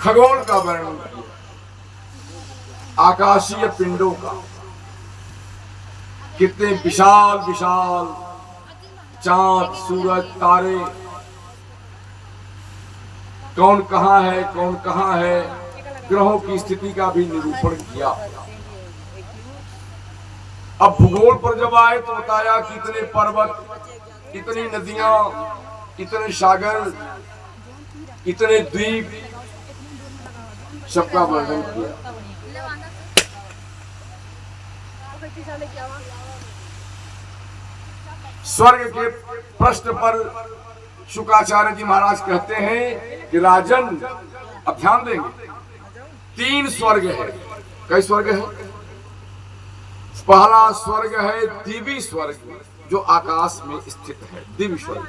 खगोल का वर्णन किया, आकाशीय पिंडों का। कितने विशाल विशाल चांद, सूरज, तारे, कौन कहां है कौन कहां है, ग्रहों की स्थिति का भी निरूपण किया। अब भूगोल पर जब आए तो बताया कि इतने पर्वत, इतनी नदियां, इतने सागर, इतने द्वीप, सबका वर्णन किया। स्वर्ग के प्रश्न पर शुक्राचार्य जी महाराज कहते हैं कि राजन, अब ध्यान देंगे, 3 स्वर्ग है। कई स्वर्ग है? पहला स्वर्ग है दिव्य स्वर्ग, जो आकाश में स्थित है, दिव्य स्वर्ग।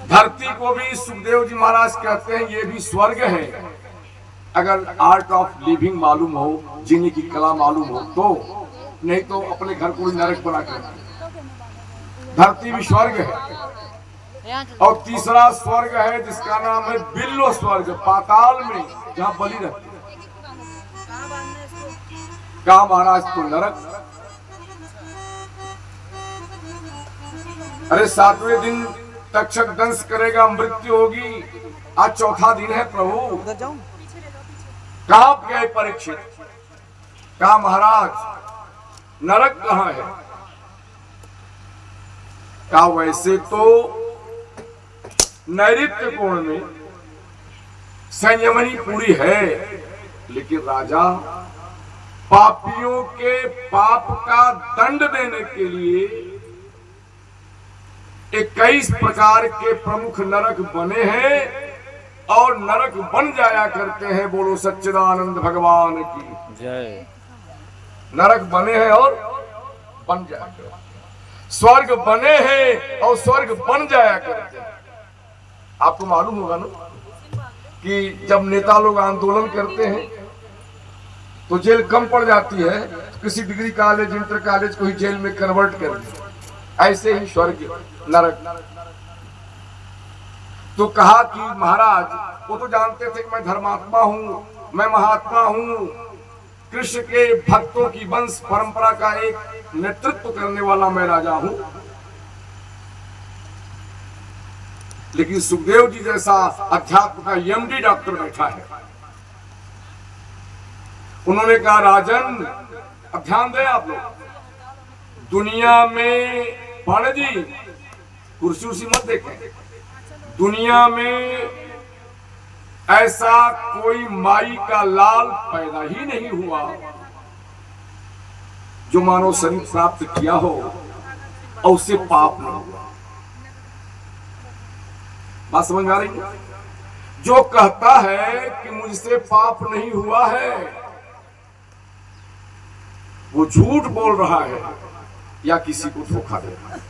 धरती को भी सुखदेव जी महाराज कहते हैं ये भी स्वर्ग है। अगर आर्ट ऑफ लिविंग मालूम हो, जीने की कला मालूम हो तो, नहीं तो अपने घर को नरक बना कर। धरती भी स्वर्ग है। और तीसरा स्वर्ग है जिसका नाम है बिल्व स्वर्ग, पाताल में, जहां बलि रहती है। कहा महाराज तो नरक। अरे 7वें दिन तक्षक दंश करेगा, मृत्यु होगी। आज चौथा दिन है प्रभु। कहां गए परीक्षित? कहा महाराज नरक कहां है? कहा वैसे तो नैऋत्य कोण में संयमनी पूरी है, लेकिन राजा पापियों के पाप का दंड देने के लिए 21 प्रकार के प्रमुख नरक बने हैं और नरक बन जाया करते हैं। बोलो सच्चिदानंद भगवान की जय। नरक बने हैं और बन जाया करते हैं, स्वर्ग बने हैं और स्वर्ग बन जाया करते हैं। आपको मालूम होगा ना कि जब नेता लोग आंदोलन करते हैं तो जेल कम पड़ जाती है, तो किसी डिग्री कॉलेज, इंटर कॉलेज को ही जेल में कन्वर्ट कर दिया। ऐसे ही स्वर्ग नरक। तो कहा कि महाराज वो तो जानते थे कि मैं धर्मात्मा हूं, मैं महात्मा हूं, कृष्ण के भक्तों की वंश परंपरा का एक नेतृत्व करने वाला मैं राजा हूं। लेकिन सुखदेव जी जैसा अध्यात्म का एमडी डॉक्टर बैठा है, उन्होंने कहा राजन, अब ध्यान दें आप लोग, दुनिया में, पांडे जी कुर्सी उर्सी मत देखें, दुनिया में ऐसा कोई माई का लाल पैदा ही नहीं हुआ जो मानव शरीर प्राप्त किया हो और उससे पाप न हुआ। बात समझ में आ रही है? जो कहता है कि मुझसे पाप नहीं हुआ है वो झूठ बोल रहा है या किसी को धोखा दे रहा है।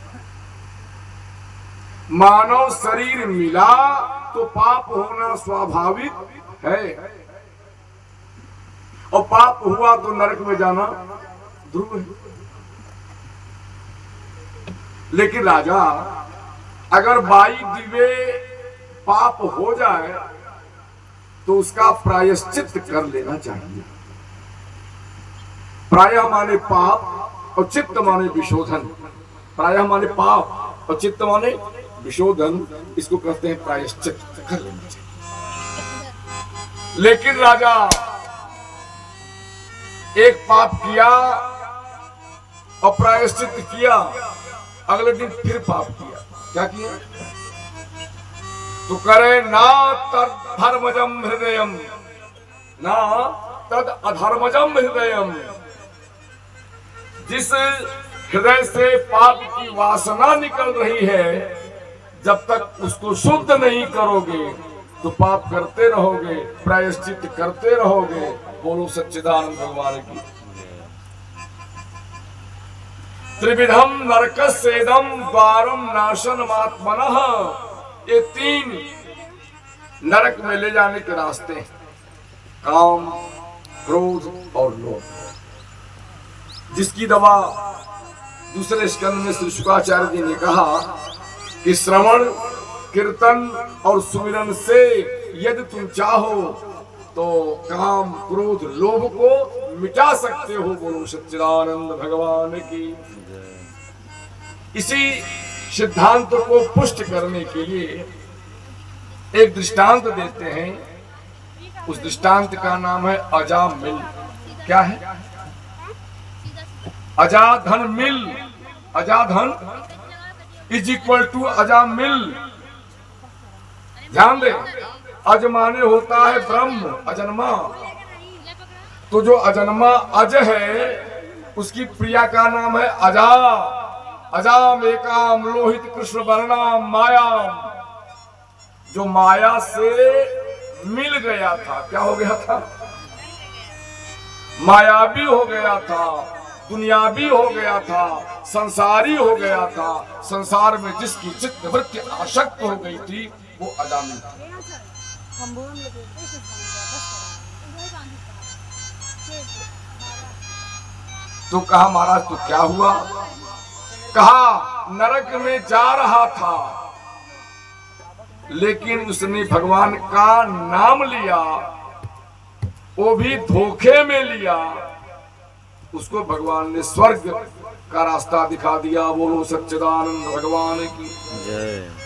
मानव शरीर मिला तो पाप होना स्वाभाविक है, और पाप हुआ तो नरक में जाना ध्रुव है। लेकिन राजा, अगर बाई दिवे पाप हो जाए तो उसका प्रायश्चित कर लेना चाहिए। प्रायः माने पाप और चित्त माने विशोधन। प्रायः माने पाप और चित्त माने विशोधन, इसको कहते हैं प्रायश्चित कर लेना चाहिए। लेकिन राजा एक पाप किया और प्रायश्चित किया, अगले दिन फिर पाप किया। क्या किया? तो करे ना तद धर्मजम हृदयम, ना तद अधर्मजम हृदयम। जिस हृदय से पाप की वासना निकल रही है, जब तक उसको शुद्ध नहीं करोगे तो पाप करते रहोगे, प्रायश्चित करते रहोगे। बोलो सच्चिदानंद भगवान की। त्रिविधम नरकस्येदम द्वारम नाशनमात्मनः, ये 3 नरक में ले जाने के रास्ते हैं, काम, क्रोध और लोभ, जिसकी दवा दूसरे स्कंद में श्री शुक्राचार्य जी ने कहा कि श्रवण, कीर्तन और सुमिरन से यदि तुम चाहो तो काम क्रोध लोभ को मिटा सकते हो। बोलो सच्चिदानंद भगवान की। इसी सिद्धांत को पुष्ट करने के लिए एक दृष्टांत देते हैं। उस दृष्टांत का नाम है अजामिल। क्या है? अजाधन मिल। अजाधन इज इक्वल टू अजामिल। ध्यान दे, अज माने होता है ब्रह्म, अजन्मा। तो जो अजन्मा अज है उसकी प्रिया का नाम है अजा। अजाम एकाम लोहित कृष्ण वर्णाम मायाम। जो माया से मिल गया था, क्या हो गया था? मायावी हो गया था, दुनियावी हो गया था, संसारी हो गया था। संसार में जिसकी चित्त वृत्ति आसक्त हो गई थी वो अजामिल था। तो कहा महाराज तो क्या हुआ? कहा नरक में जा रहा था लेकिन उसने भगवान का नाम लिया, वो भी धोखे में लिया। उसको भगवान ने स्वर्ग का रास्ता दिखा दिया। बोलो सच्चिदानंद भगवान की जय।